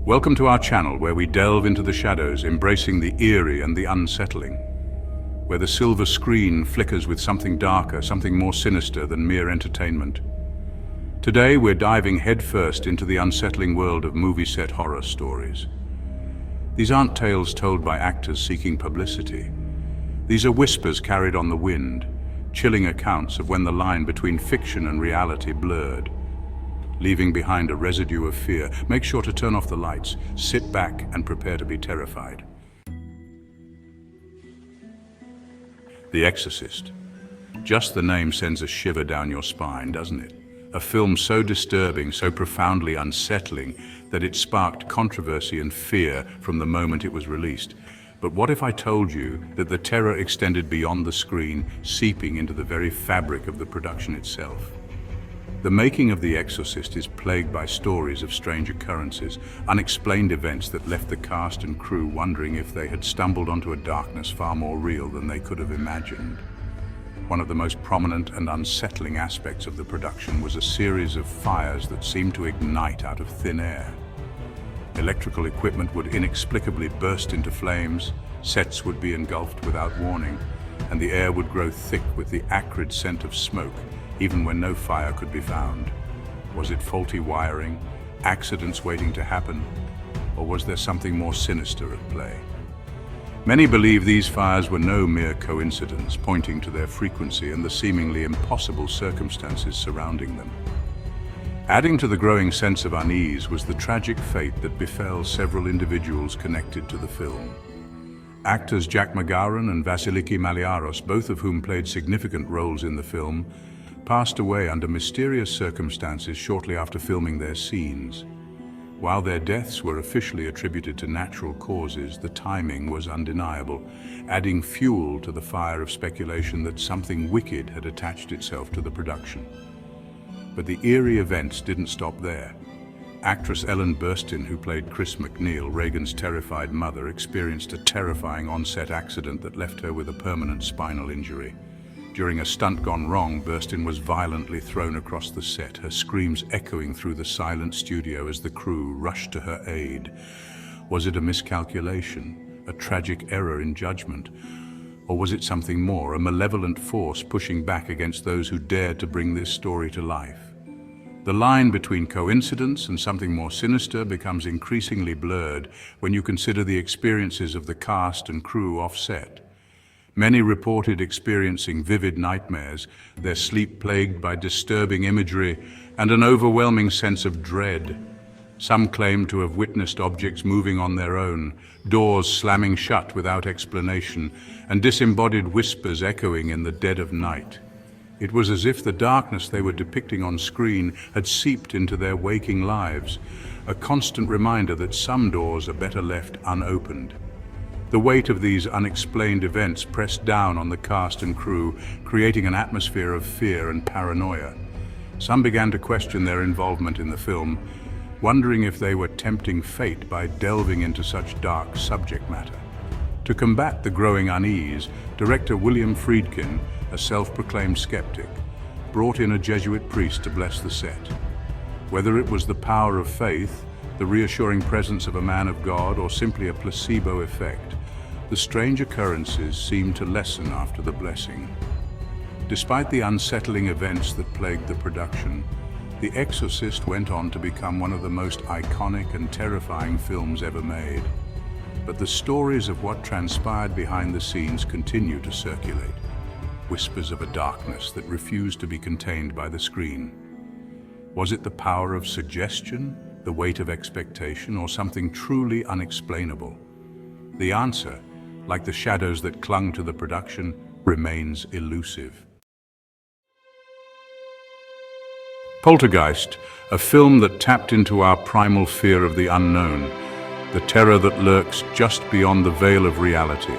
Welcome to our channel where we delve into the shadows, embracing the eerie and the unsettling. Where the silver screen flickers with something darker, something more sinister than mere entertainment. Today we're diving headfirst into the unsettling world of movie set horror stories. These aren't tales told by actors seeking publicity. These are whispers carried on the wind, chilling accounts of when the line between fiction and reality blurred, leaving behind a residue of fear. Make sure to turn off the lights, sit back and prepare to be terrified. The Exorcist. Just the name sends a shiver down your spine, doesn't it? A film so disturbing, so profoundly unsettling, that it sparked controversy and fear from the moment it was released. But what if I told you that the terror extended beyond the screen, seeping into the very fabric of the production itself? The making of The Exorcist is plagued by stories of strange occurrences, unexplained events that left the cast and crew wondering if they had stumbled onto a darkness far more real than they could have imagined. One of the most prominent and unsettling aspects of the production was a series of fires that seemed to ignite out of thin air. Electrical equipment would inexplicably burst into flames, sets would be engulfed without warning, and the air would grow thick with the acrid scent of smoke, even when no fire could be found. Was it faulty wiring, accidents waiting to happen, or was there something more sinister at play? Many believe these fires were no mere coincidence, pointing to their frequency and the seemingly impossible circumstances surrounding them. Adding to the growing sense of unease was the tragic fate that befell several individuals connected to the film. Actors Jack McGowan and Vasiliki Maliaros, both of whom played significant roles in the film, passed away under mysterious circumstances shortly after filming their scenes. While their deaths were officially attributed to natural causes, the timing was undeniable, adding fuel to the fire of speculation that something wicked had attached itself to the production. But the eerie events didn't stop there. Actress Ellen Burstyn, who played Chris McNeil, Reagan's terrified mother, experienced a terrifying on-set accident that left her with a permanent spinal injury. During a stunt gone wrong, Burstyn was violently thrown across the set, her screams echoing through the silent studio as the crew rushed to her aid. Was it a miscalculation, a tragic error in judgment? Or was it something more, a malevolent force pushing back against those who dared to bring this story to life? The line between coincidence and something more sinister becomes increasingly blurred when you consider the experiences of the cast and crew off-set. Many reported experiencing vivid nightmares, their sleep plagued by disturbing imagery and an overwhelming sense of dread. Some claimed to have witnessed objects moving on their own, doors slamming shut without explanation, and disembodied whispers echoing in the dead of night. It was as if the darkness they were depicting on screen had seeped into their waking lives, a constant reminder that some doors are better left unopened. The weight of these unexplained events pressed down on the cast and crew, creating an atmosphere of fear and paranoia. Some began to question their involvement in the film, wondering if they were tempting fate by delving into such dark subject matter. To combat the growing unease, director William Friedkin, a self-proclaimed skeptic, brought in a Jesuit priest to bless the set. Whether it was the power of faith, the reassuring presence of a man of God, or simply a placebo effect, the strange occurrences seemed to lessen after the blessing. Despite the unsettling events that plagued the production, The Exorcist went on to become one of the most iconic and terrifying films ever made. But the stories of what transpired behind the scenes continue to circulate, whispers of a darkness that refused to be contained by the screen. Was it the power of suggestion, the weight of expectation, or something truly unexplainable? The answer, like the shadows that clung to the production, remains elusive. Poltergeist, a film that tapped into our primal fear of the unknown, the terror that lurks just beyond the veil of reality.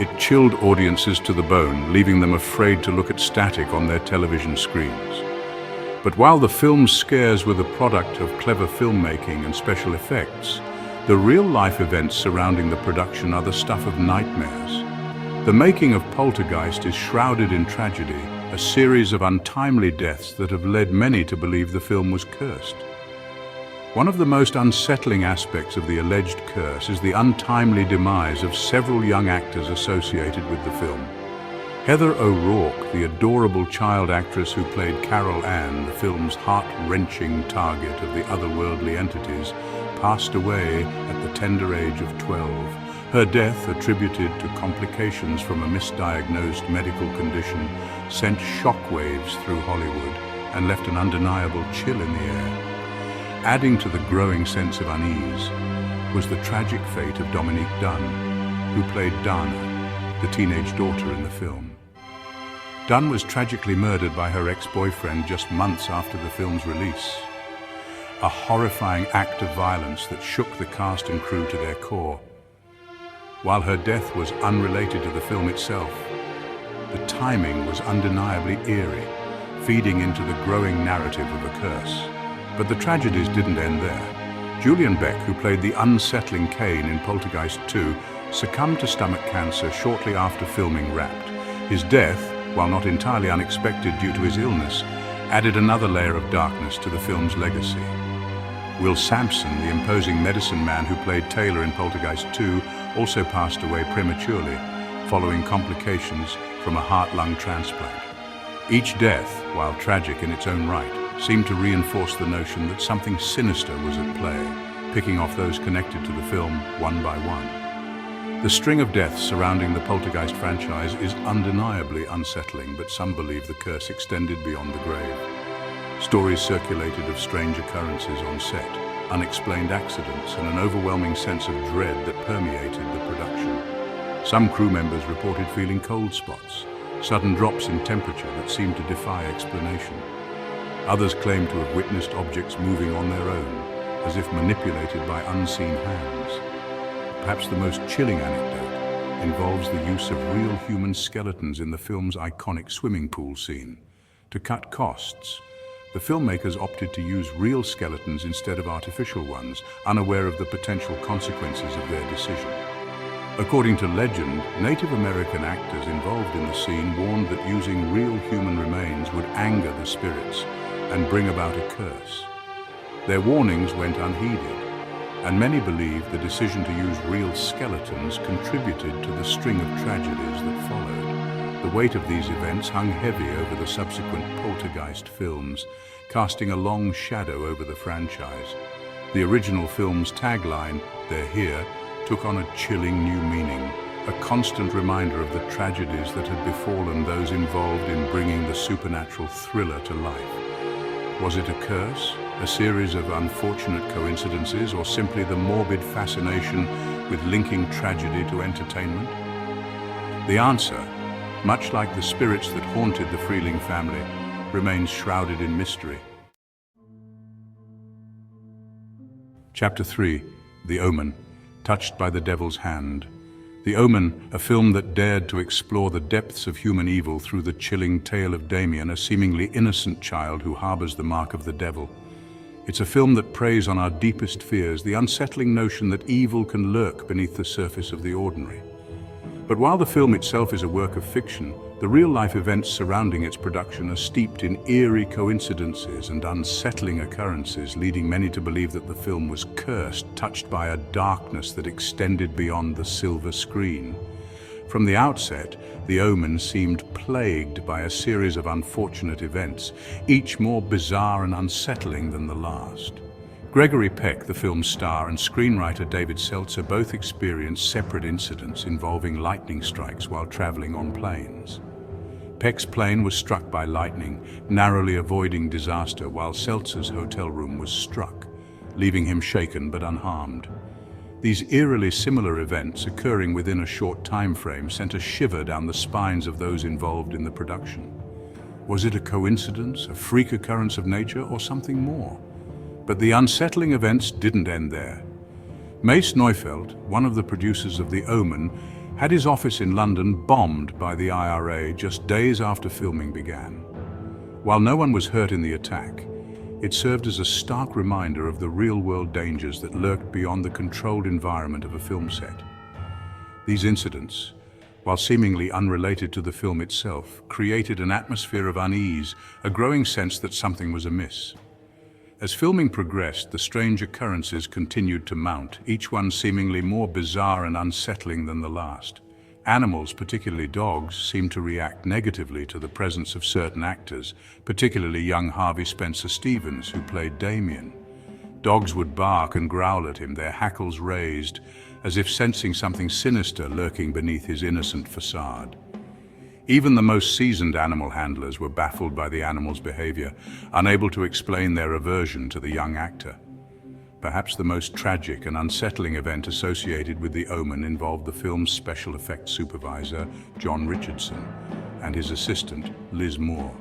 It chilled audiences to the bone, leaving them afraid to look at static on their television screens. But while the film's scares were the product of clever filmmaking and special effects, the real-life events surrounding the production are the stuff of nightmares. The making of Poltergeist is shrouded in tragedy, a series of untimely deaths that have led many to believe the film was cursed. One of the most unsettling aspects of the alleged curse is the untimely demise of several young actors associated with the film. Heather O'Rourke, the adorable child actress who played Carol Ann, the film's heart-wrenching target of the otherworldly entities, passed away at the tender age of 12. Her death, attributed to complications from a misdiagnosed medical condition, sent shockwaves through Hollywood and left an undeniable chill in the air. Adding to the growing sense of unease was the tragic fate of Dominique Dunne, who played Dana, the teenage daughter in the film. Dunne was tragically murdered by her ex-boyfriend just months after the film's release. A horrifying act of violence that shook the cast and crew to their core. While her death was unrelated to the film itself, the timing was undeniably eerie, feeding into the growing narrative of a curse. But the tragedies didn't end there. Julian Beck, who played the unsettling Kane in Poltergeist 2, succumbed to stomach cancer shortly after filming Wrapped. His death, while not entirely unexpected due to his illness, added another layer of darkness to the film's legacy. Will Sampson, the imposing medicine man who played Taylor in Poltergeist 2, also passed away prematurely, following complications from a heart-lung transplant. Each death, while tragic in its own right, seemed to reinforce the notion that something sinister was at play, picking off those connected to the film one by one. The string of deaths surrounding the Poltergeist franchise is undeniably unsettling, but some believe the curse extended beyond the grave. Stories circulated of strange occurrences on set, unexplained accidents, and an overwhelming sense of dread that permeated the production. Some crew members reported feeling cold spots, sudden drops in temperature that seemed to defy explanation. Others claimed to have witnessed objects moving on their own, as if manipulated by unseen hands. Perhaps the most chilling anecdote involves the use of real human skeletons in the film's iconic swimming pool scene. To cut costs, the filmmakers opted to use real skeletons instead of artificial ones, unaware of the potential consequences of their decision. According to legend, Native American actors involved in the scene warned that using real human remains would anger the spirits and bring about a curse. Their warnings went unheeded, and many believe the decision to use real skeletons contributed to the string of tragedies that followed. The weight of these events hung heavy over the subsequent Poltergeist films, casting a long shadow over the franchise. The original film's tagline, "They're here," took on a chilling new meaning, a constant reminder of the tragedies that had befallen those involved in bringing the supernatural thriller to life. Was it a curse, a series of unfortunate coincidences, or simply the morbid fascination with linking tragedy to entertainment? The answer, much like the spirits that haunted the Freeling family, remains shrouded in mystery. Chapter 3, The Omen, Touched by the Devil's Hand. The Omen, a film that dared to explore the depths of human evil through the chilling tale of Damien, a seemingly innocent child who harbors the mark of the devil. It's a film that preys on our deepest fears, the unsettling notion that evil can lurk beneath the surface of the ordinary. But while the film itself is a work of fiction, the real-life events surrounding its production are steeped in eerie coincidences and unsettling occurrences, leading many to believe that the film was cursed, touched by a darkness that extended beyond the silver screen. From the outset, The Omen seemed plagued by a series of unfortunate events, each more bizarre and unsettling than the last. Gregory Peck, the film's star, and screenwriter David Seltzer both experienced separate incidents involving lightning strikes while traveling on planes. Peck's plane was struck by lightning, narrowly avoiding disaster, while Seltzer's hotel room was struck, leaving him shaken but unharmed. These eerily similar events, occurring within a short time frame, sent a shiver down the spines of those involved in the production. Was it a coincidence, a freak occurrence of nature, or something more? But the unsettling events didn't end there. Mace Neufeld, one of the producers of The Omen, had his office in London bombed by the IRA just days after filming began. While no one was hurt in the attack, it served as a stark reminder of the real-world dangers that lurked beyond the controlled environment of a film set. These incidents, while seemingly unrelated to the film itself, created an atmosphere of unease, a growing sense that something was amiss. As filming progressed, the strange occurrences continued to mount, each one seemingly more bizarre and unsettling than the last. Animals, particularly dogs, seemed to react negatively to the presence of certain actors, particularly young Harvey Spencer Stevens, who played Damien. Dogs would bark and growl at him, their hackles raised, as if sensing something sinister lurking beneath his innocent facade. Even the most seasoned animal handlers were baffled by the animal's behavior, unable to explain their aversion to the young actor. Perhaps the most tragic and unsettling event associated with The Omen involved the film's special effects supervisor, John Richardson, and his assistant, Liz Moore.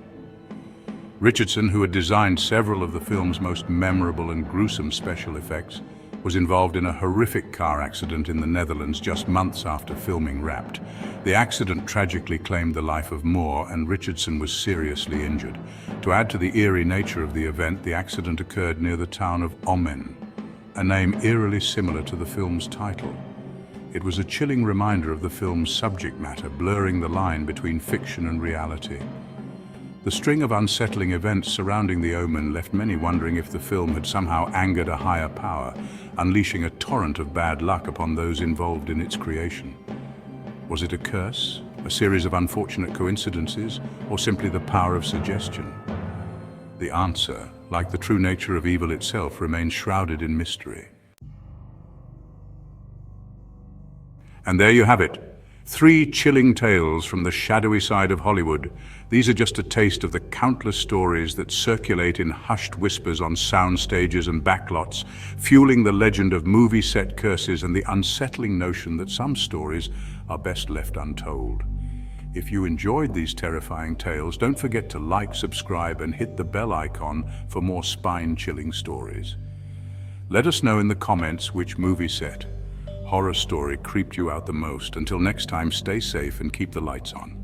Richardson, who had designed several of the film's most memorable and gruesome special effects, was involved in a horrific car accident in the Netherlands just months after filming wrapped. The accident tragically claimed the life of Moore, and Richardson was seriously injured. To add to the eerie nature of the event, the accident occurred near the town of Omen, a name eerily similar to the film's title. It was a chilling reminder of the film's subject matter, blurring the line between fiction and reality. The string of unsettling events surrounding The Omen left many wondering if the film had somehow angered a higher power, unleashing a torrent of bad luck upon those involved in its creation. Was it a curse, a series of unfortunate coincidences, or simply the power of suggestion? The answer, like the true nature of evil itself, remains shrouded in mystery. And there you have it. 3 chilling tales from the shadowy side of Hollywood. These are just a taste of the countless stories that circulate in hushed whispers on sound stages and backlots, fueling the legend of movie set curses and the unsettling notion that some stories are best left untold. If you enjoyed these terrifying tales, don't forget to like, subscribe, and hit the bell icon for more spine-chilling stories. Let us know in the comments which movie set, horror story creeped you out the most. Until next time, stay safe and keep the lights on.